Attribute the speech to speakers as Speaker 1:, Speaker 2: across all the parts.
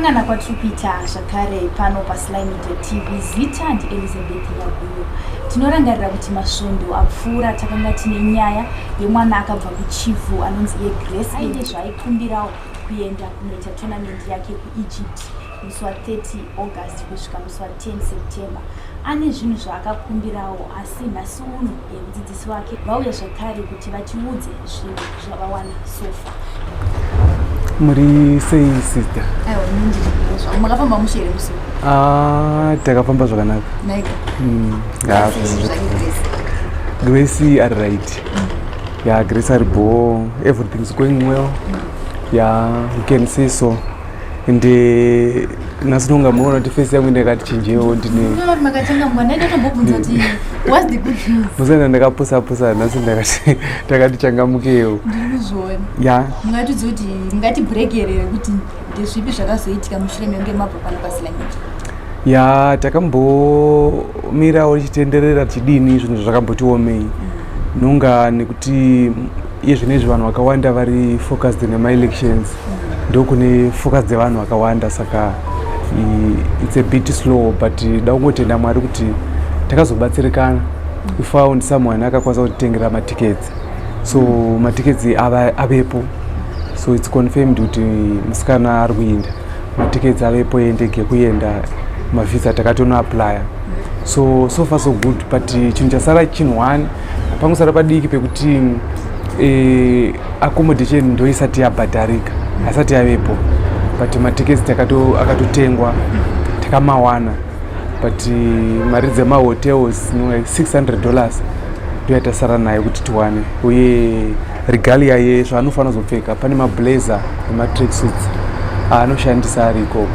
Speaker 1: Kusangana kwa trupita zvakare pano pa Sly Media TV zita ndi Elizabeth Yaguyo. Tinorangarira kuti masvondo apfuura takanga tine nyaya yemwana akabva kuchifu anonzi Grace aine zvaikumbirawo kuenda kunoita tournament yake kuEgypt musi wa 30 August kusvika musi wa 10 September. Ane zvinhu zvaakakumbirawo asi nhasi uno mudzidzisi wake vauya zvakare kuti vatiudze zvinhu zvavawana sofa.
Speaker 2: Muri sei sister?
Speaker 1: Aiwa ndiri makafamba mushere musi.
Speaker 2: Takafamba zvakanaka.
Speaker 1: Naika.
Speaker 2: Grace are right. Yeah, Grace are bo. Everything's going well. Yeah, you can say so. And nasinonga muona kuti face yangu ndakati chenjewo ndine.
Speaker 1: Unoona makachanga mwana ndaita mbobvunza kuti what's the good news?
Speaker 2: Musana ndakapusa nasi ndakati changamukeyo.
Speaker 1: Ndinozvoona.
Speaker 2: Yeah.
Speaker 1: Mungatidze kuti ngati breakerere kuti ndezvipi zvakazoitika mushure menge mabva pano paSly Media.
Speaker 2: Ya takambomirawo chitenderera chidini zvinhu zvakambotiomei. Nonga nekuti izvinezvi vanhu vakawanda vari focused nema elections. Ndokune focus dzevanhu vakawanda saka it's a bit slow but daungotenda Mwari kuti takazobatsirikana. We found someone akakwanisa kutitengera matickets. So matickets avepo. So it's confirmed kuti musikana ari kuenda. Matickets avepo endege kuenda mavisa takatono apply. So far so good but chinhu chasara chinhu pamusara padiki pekuti accommodation ndo isati yabhadharika. Asati yavepo but matickets akatotengwa takamawana but mari dzemahotels $600 ndo yatasara nayo kuti tiwane uye regalia yezvaanofanira kuzopfeka pane mablazer nematracksuits anoshandisa ari ikoko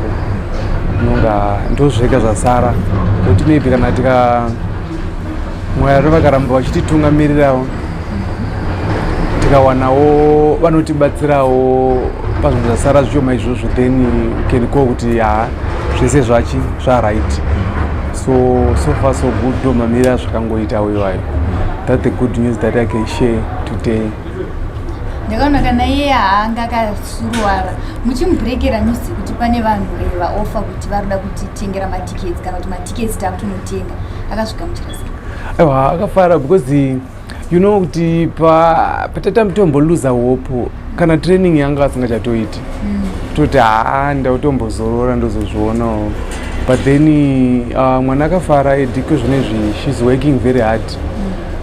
Speaker 2: nonga ndozvega zvasara kuti maybe kana Mwari vakaramba vachititungamirirawo tikawanawo vanotibatsirawo pazvinhu zvasara zvishoma izvozvo then can go kuti zvese zvaright. So far so good ndo mamirira zvakangoitawo iwayo. That's the good news that I can share today.
Speaker 1: Ndakaona kana iye haanga akasuruwara muchimubrekera news kuti pane vanhu vaoffer kuti varikuda kutitengera matickets kana kuti matickets takutonotenga akasvika muchirasika.
Speaker 2: Aiwa akafara because you know kuti patata mutombo lose hope kana training yanga asingachatoiti toti ndautombozorora ndozozvionawo but then mwana akafara ediko zvinezvi she's working very hard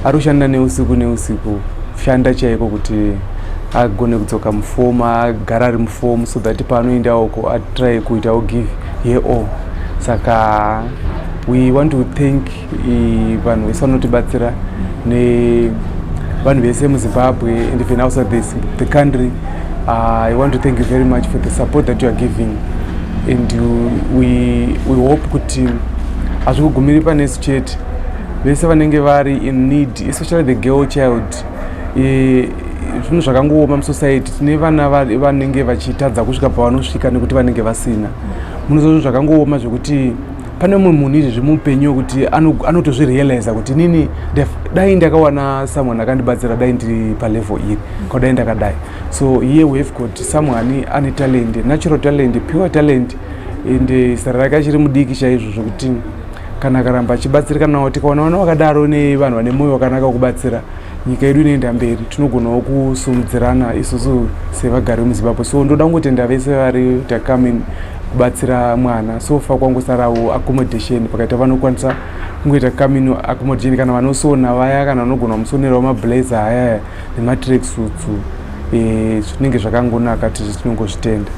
Speaker 2: arushanda neusiku shanda chaiko kuti agone kudzoka mufoma agara ari mufoma so that paanoendawoko atry kuitawo give ye all saka we want to thank vanhu vese vanotibatsira nevanhu vese muZimbabwe and even outside the country. I want to thank you very much for the support that you are giving and we hope kuti hazvikugumiri panesu chete vese vanenge vari in need especially the girl child. Zvinhu zvakangooma musociety tine vana vanenge vachitadza kusvika pavanosvika nekuti vanenge vasina. Munozvo zvakangooma zvekuti pane mumwe munhu izvi zvimupenyu kuti anotozvirealize kuti nini dai ndakawana someone akandibatsira dai ndiri palevel iri kana dai ndakadai. So here we have got someone ane talent, natural talent, pure talent and sara rakachiri mudiki chaizvo zvokuti kana akaramba achibatsirika nawo tikaona vana vakadaro nevanhu vane mwoyo wakanaka kubatsira nyika yedu inoenda mberi tinogonawo kusumudzirana isusu sevagari vemuZimbabwe. So ndoda kungotenda vese vari takame kubatsira mwana. So far kwangosarawo accommodation pakaita vanokwanisa kungoita kamino accommodation kana vanosona vaya kana vanogona kumusonerawo mablazer aya nematracksuits zvinenge zvakangonaka tinongozvitenda.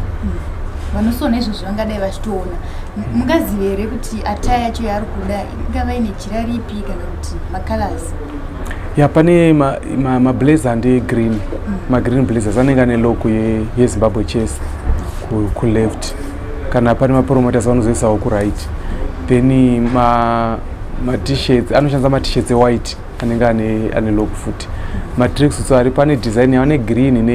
Speaker 1: Vanosona izvozvo vangadai vachitoona mungazive here kuti attire yacho yaari kuda ingava ine jira ripi kana kuti macolors?
Speaker 2: Ya pane mablazer ndegreen magreen blazers anenge ane logo yeZimbabwe chess kuleft kana pane mapromoters vanozoisawo kuright then ma-t-shirts anoshandisa ma-t-shirts white anenge ane logo futi. Matracksuits ari pane design yawane green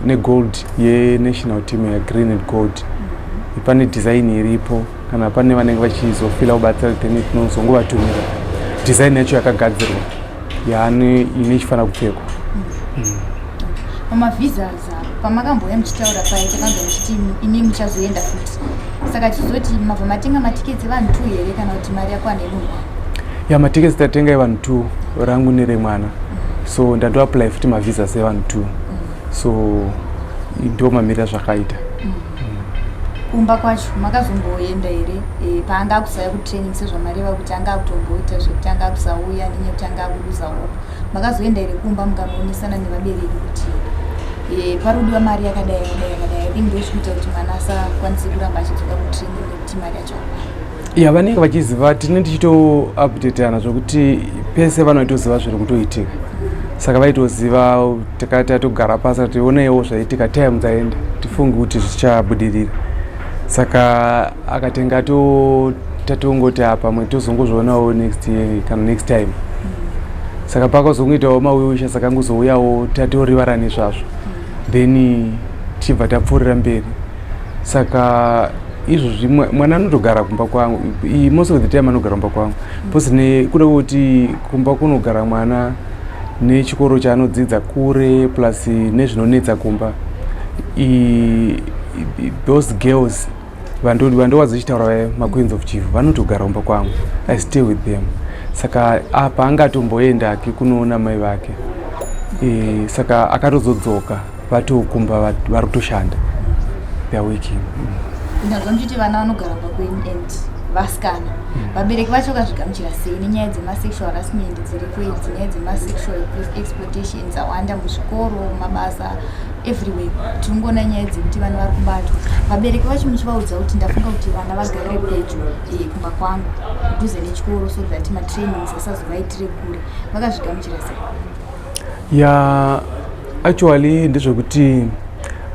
Speaker 2: negold yenational team ya green and gold. Pane design iripo kana pane vanenge vachizofila kubatsira then tinozongovatumira design yacho yakagadzirwa ine chifanira kupfekwa.
Speaker 1: Mavisas pamakamboya muchitaura pai takanzwa muchiti ini muchazoenda futi, saka tichizoti mabva matenga matiketsi evanhu 2 here kana kuti mari yakwana inogwa?
Speaker 2: Ya matiketsi tatenga evanhu 2 rangu neremwana, so ndandoapply futi mavisa sevanhu 2, so ndo mamirira zvakaita.
Speaker 1: Kumba kwacho makazomboenda here paanga kusaya kutraining sezvamareva kuti anga akutomboita zvekuti anga akusauya nenyaya kuti anga akuruza hope, makazoenda here kumba mukambonesana nevabereki kuti parudiwa mari yakadai dini ndozvikuita kuti mwana asakwanise kuramba achidzoka kutraining nekuti mari yacho?
Speaker 2: Ya vanenge vachiziva, tine tichitoupdateana zvokuti pese vanoitoziva zviri kutoitika, saka vaitoziva tikati tatogara pasi tionewo zvaitika time dzaenda tifunge kuti zvichabudirira, saka akatenga tatongoti apa mwe tozongozvionawo next year kana next time, saka pakazongoitawo mawisha saka ngozouyawo tatorivara nezvazvo, then tichibva tapfuurira mberi. Saka izvozvi mwana anotogara kumba kwangu, most of the time anogara kumba kwangu, because kuda kuti kumba kunogara mwana nechikoro chaanodzidza kure plus nezvinonetsa kumba, those girls vandowadzichitaura maqueens of chief vanotogara kumba kwangu, I stay with them. Saka apa angatomboendaki kunoona mai vake, saka akatozodzoka vatokumba vari kutoshanda, they are working.
Speaker 1: Ndazva muchiti vana vanogara kumba kwenyu and vasikana, vabereki vacho vakazvigamuchira sei nenyaya dzemasexual harassment dziripo idzi, nyaya dzemasexual exploitation dzawanda muzvikoro, mabasa, everywhere? Tinongoona nyaya dzekuti vana vari kubatwa, vabereki vacho muchivaudza kuti ndafunga kuti vana vagarire pedyo kumba kwangu kudhuze nechikoro so that matrainings asazovaitire kure, vakazvigamuchira sei?
Speaker 2: Ya actually ndezvekuti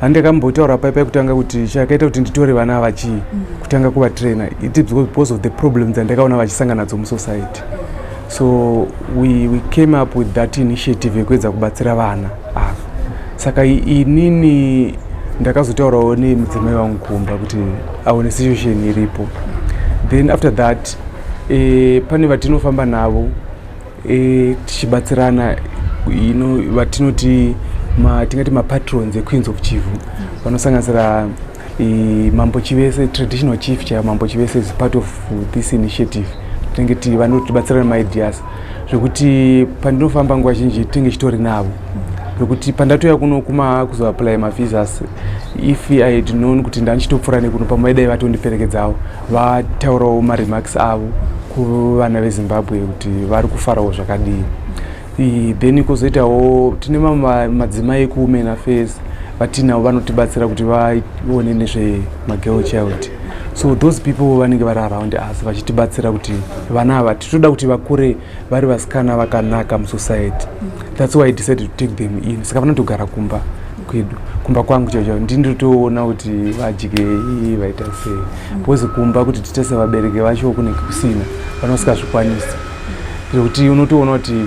Speaker 2: handakambotaura pai kutanga kuti chakaita kuti nditore vana vachi kutanga kuvatraina, it is because of the problems andakaona vachisangana nadzo musociety, so we came up with that initiative yekuedza kubatsira vana ava. Saka inini ndakazotaurawo nemudzimai wangu kumba kuti aone situation iripo, then after that pane vatinofamba navo tichibatsirana, vatinoti tingati mapatrons equeens of chief, vanosanganisira mambo chivese, traditional chief cha mambo chivese is part of this initiative. Tingati vanotibatsirana maideas zvekuti pandinofamba nguva zhinji tinge chitori navo, zvekuti pandatoya kuno kuzoapply mavisas, if I had known kuti ndandichitopfuura nekuno pamaidai vatondiperekedzawo vataurawo maremarks avo kuvana veZimbabwe kuti vari kufarawo zvakadii. Then kozoitawo tine madzimai ekuwomen affairs vatinawo vanotibatsira kuti vaone nezvemagirl child, so those people vanenge vari around us vachitibatsira kuti vana ava titoda kuti vakure vari vasikana vakanaka musociety. That's why I decided to take them in, saka vanotogara kumba kwedu, kumba kwangu chaicho ndindotoona kuti vajike vaita sei, because kumba kuti titese vabereki vacho kunenge kusina, vanosingazvikwanisa, zvekuti unotoona kuti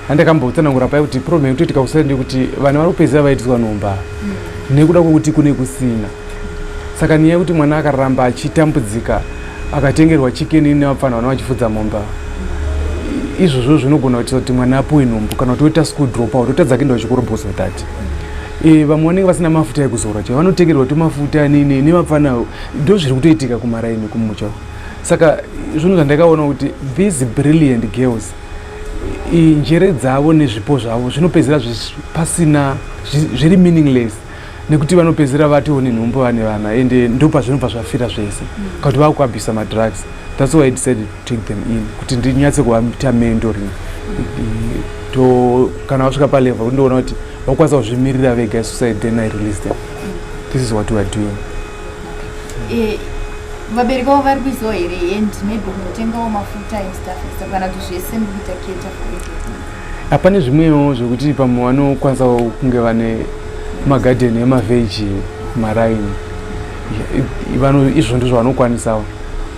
Speaker 2: handakambotsanangura pai kuti problem inotoitika kusai ndekuti vana vari kupedzisa vaitiswa nomba nekuda kwokuti kune kusina. Saka nyaya yekuti mwana akaramba achitambudzika akatengerwa chikeni nevapfana vana vachifudza momba, izvozvo zvinogona kuita kuti mwana apuwe nhombo kana kuti oita school drop out, otadza kuenda kuchikoro because of that. Vamwe vanenge vasina mafuta ekuzora chaivo, vanotengerwa tomafuta nevapfana, ndo zviri kutoitika kumaraini kumucha. Saka zvinhu zvandakaona kuti these brilliant girls njere dzavo nezvipo zvavo zvinopedzera pasina, zviri meaningless, nekuti vanopedzera vatione nhombo vane vana ende ndo pazvinobva zvafira zvese kuti vakuabvisa madrugs. That's why I decided to take them in, kuti ndinyatse kuvaita mentoring, kana vasvika palevel kundoona kuti vakwanisa kuzvimirira vega society, then I release them. This is what we are doing.
Speaker 1: Vabereki vavo vari kuisawo here and maybe kunotengawo mafuta and stuff kana kuti zvese mukuita keta for
Speaker 2: hapane zvimwewo zvokuti pamwe vanokwanisa kunge vane magadheni emaveji maraini, izvo ndizvo vanokwanisawo.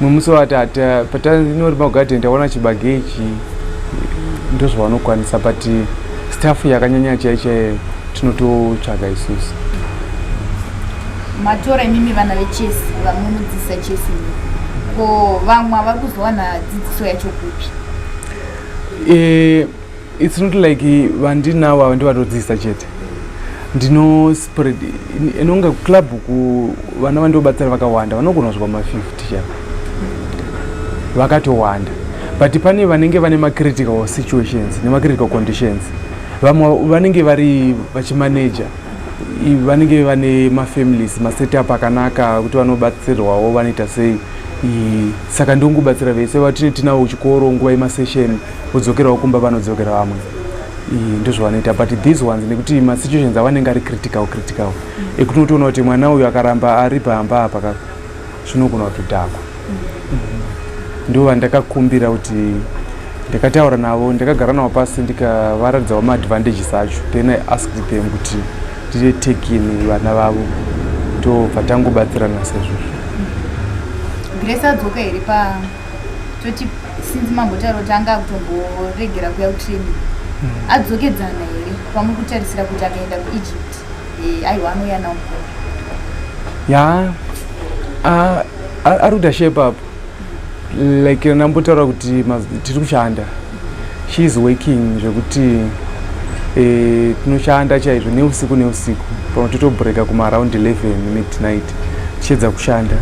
Speaker 2: Mumwe musi wati patanori magadheni taona chibagechi, ndozvo vanokwanisa, but staff yakanyanya chaichaiyo tinototsvaga isusu.
Speaker 1: Matora imimi vana vechesi vanodzidzisa chesi, ko vamwe vari kuzowana dzidziso yacho kupi?
Speaker 2: It's not like vandinawo avo ndivanodzidzisa chete, ndino spread inonga club ku vana vandobatsira vakawanda vanogona kusvika ma 50 chapa vakatowanda but pane vanenge vane macritical situations nemacritical conditions vamwe vanenge vari vachimanager vanenge vane mafamilies masetup akanaka kuti vanobatsirwawo vanoita sei saka ndongobatsira vese vatine tinawo chikoro nguva yemasession vodzokerawo kumba vanodzokera vamwe ndizvo vanoita but these ones nekuti masituations avanenge ari critical ekutotoona kuti mwana uyu akaramba ari pamba apa zvinogona kutodhakwa ndo vandakakumbira kuti ndakataura navo ndakagara navo pasi ndikavaradzawo maadvantages acho then I asked them kuti take in vana vavo tobva tangobatsirana sezvozvo.
Speaker 1: Grace adzoka here toti since mambotaura kuti anga kutomboregera kuya kutraining adzokedzana here pamwe kutarisira kuti akaenda kuEgypt aiwa anoya nawo
Speaker 2: ya ari kuita shape up like nambotaura kuti tiri kushanda she is working zvekuti tinoshanda chaizvo neusiku pamwe totobreka kumaaround 11 midnight tichedza kushanda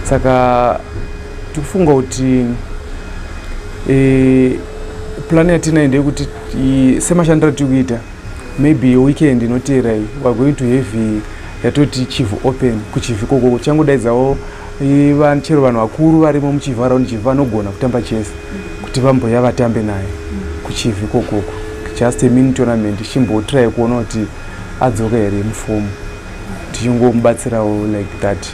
Speaker 2: saka tikufunga kuti plan yatina ndeyekuti semashandiro tikuita maybe weekend inoteera we are going to have yatoti chief open kuchief ikoko changodaidzawo chero vanhu vakuru varimo muchief around chief vanogona kutamba chess kuti vamboya vatambe naye kuchief ikokoko just a mini tournament chimbotry kuona kuti adzoka here mufomu tichingomubatsirawo like that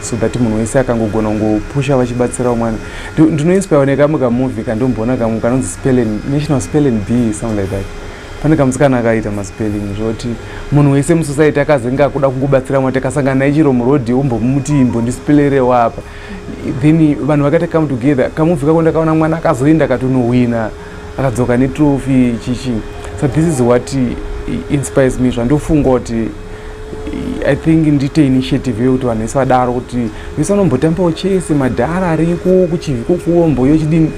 Speaker 2: so that munhu wese akangogona kungopusha vachibatsirawo mwana ndinoinspire nekamwe kamovie kandomboona kamwe kanonzi national spelling bee something like that pane kamusikana akaita maspelling zvoti munhu wese musociety akazenga akuda kungobatsira mwana takasangana naye chiro murodhi umbomuti imbondispelerewo apa then vanhu vakati come together kamovie kako ndakaona mwana akazoenda akatonowina akadzoka netrophy chichi so this is what inspires me zvandofunga kuti I think ndite initiative yekuti vanhu vese vadaro kuti vese vanombotambawo chese madhara ariko kuchiviko mboyo chidini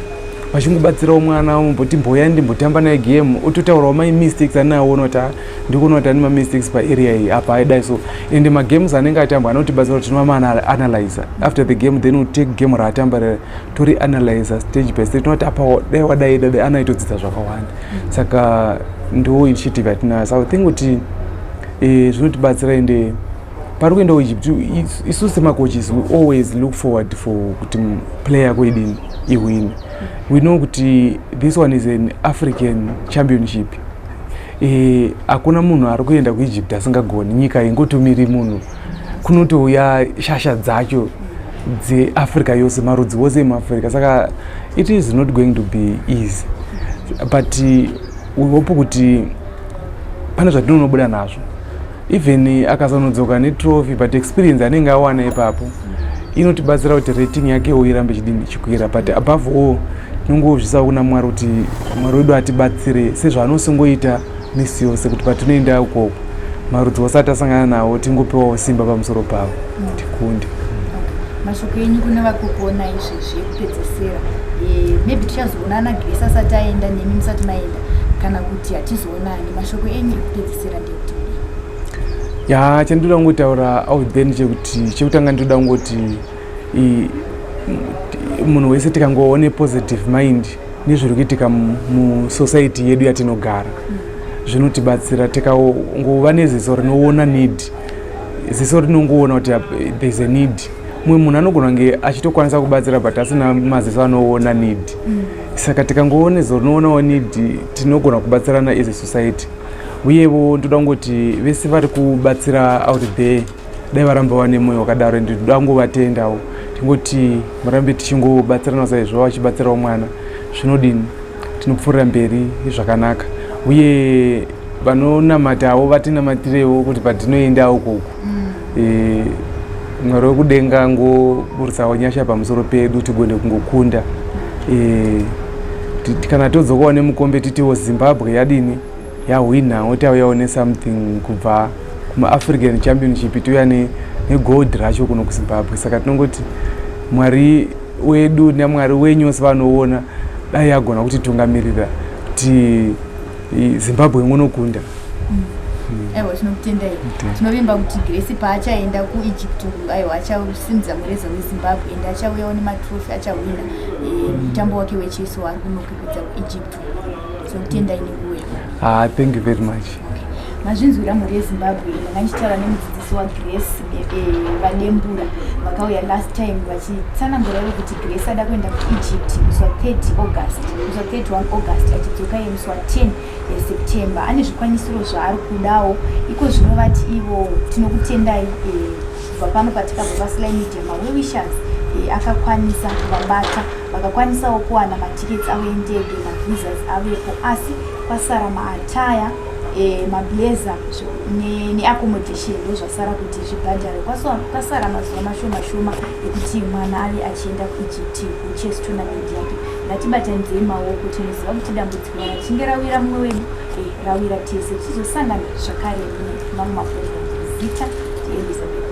Speaker 2: vachingobatsirawo mwana umboti mboya ndimbotamba naye game ototaurawo my mistakes anaona kuti ndikuona kuti ane mistakes paarea iyi apa aidai so ende magames anenge atamba anotibatsira kuti tinomama analyzer after the game then take game raatamba tori analyzer stage by stage tinoti apa dai wadai anaitodzidza zvakawanda saka ndo initiative yatinayo so I think kuti zvinotibatsira ende pari kuenda kuEgypt isusu semacoaches we always look forward for kuti player kwedini iwin. We know kuti this one is an African championship. Hakuna munhu ari kuenda kuEgypt asingagoni, nyika ingotomiri munhu kunotouya shasha dzacho dzeAfrica yose, marudzi wose emuAfrica, saka it is not going to be easy, but we hope kuti pane zvatinonobuda nazvo. Even akazonodzoka netrophy, but experience anenge awana ipapo inotibatsira kuti rating yake irambe chidini chikwira, but above all tinongozvisa kuna Mwari kuti Mwari wedu atibatsire sezvaanosingoita misi yose, kuti patinoenda ukoko marudzi wose atasangana nawo tingopewawo simba pamusoro pavo tikunde.
Speaker 1: Mashoko enyu kune vakukona izvezvi kupedzisira, maybe tichazoonana Grace asati aenda nemi musati maenda, kana kuti hatizoonani, mashoko enyu ekupedzisira ndekuti
Speaker 2: ya chandinoda kungotaura out then chekutanga ndoda kungoti munhu wese tikangoone positive mind nezviri kuitika musociety yedu yatinogara zvinotibatsira. Tikangova neziso rinoona need, ziso rinongoona kuti there is a need, mumwe munhu anogona kunge achitokwanisa kubatsira but asina maziso anoona need, saka tikangoona ziso rinoonawo need tinogona kubatsirana as a society. Uyewo ndoda kungoti vese vari kubatsira out there dai varamba vane mwoyo wakadaro, ndoda kungovatendawo tingoti murambe tichingobatsirana saizvo vachibatsirawo mwana, zvinodini tinopfuurira mberi zvakanaka, uye vanonamatawo vatinamatirewo kuti patinoendawo ukoko Mwari wekudenga ngoburisawo nyasha pamusoro pedu tigone kungokunda. Kana todzokawo nemukombe titiwo Zimbabwe yadini yawina, otauyawo something kubva kuma-African championship, touya negold racho kuno kuZimbabwe. Saka tinongoti Mwari wedu naMwari wenyu wose vanoona dai agona kuti tungamirira kuti Zimbabwe ingonokunda.
Speaker 1: aiwa tinokutendai tinovimba kuti Grace paachaenda kuEgypt aiwa achasimudza mureza weZimbabwe ende achauyawo nematrofi achawina mutambo wake wechiso ari kunokwikwidzwa kuEgypt tinokutendai nekuwe
Speaker 2: thank you very much.
Speaker 1: mazvinzwira mhuri yeZimbabwe ndanga ndichitaura nemudzidzisi waGrace vadembura vakauya last time vachitsanangura kuti Grace ada kuenda kuEgypt musi wa 31 August achidzoka musi wa 10 September. Ane zvikwanisiro zvaari kudawo iko zvinovati ivo tinokutendai kubva pano patikabva paSly Media mawewishers akakwanisa kuvabata vakakwanisawo kuwana matiketi avo endege mavisas avepo asi pasara maataya mablazer neaccommodation ndozvasara kuti zvibhadhare kwasara mazuva mashoma ekuti mwana ave achienda kuEgypt kuchess tournament yake. Ngatibatanizei maoko tinoziva kuti dambudziko rachinge rawira mumwe wedu rawira tese tizosangana zvakare mamwe maprogram zita ndiElizabeth.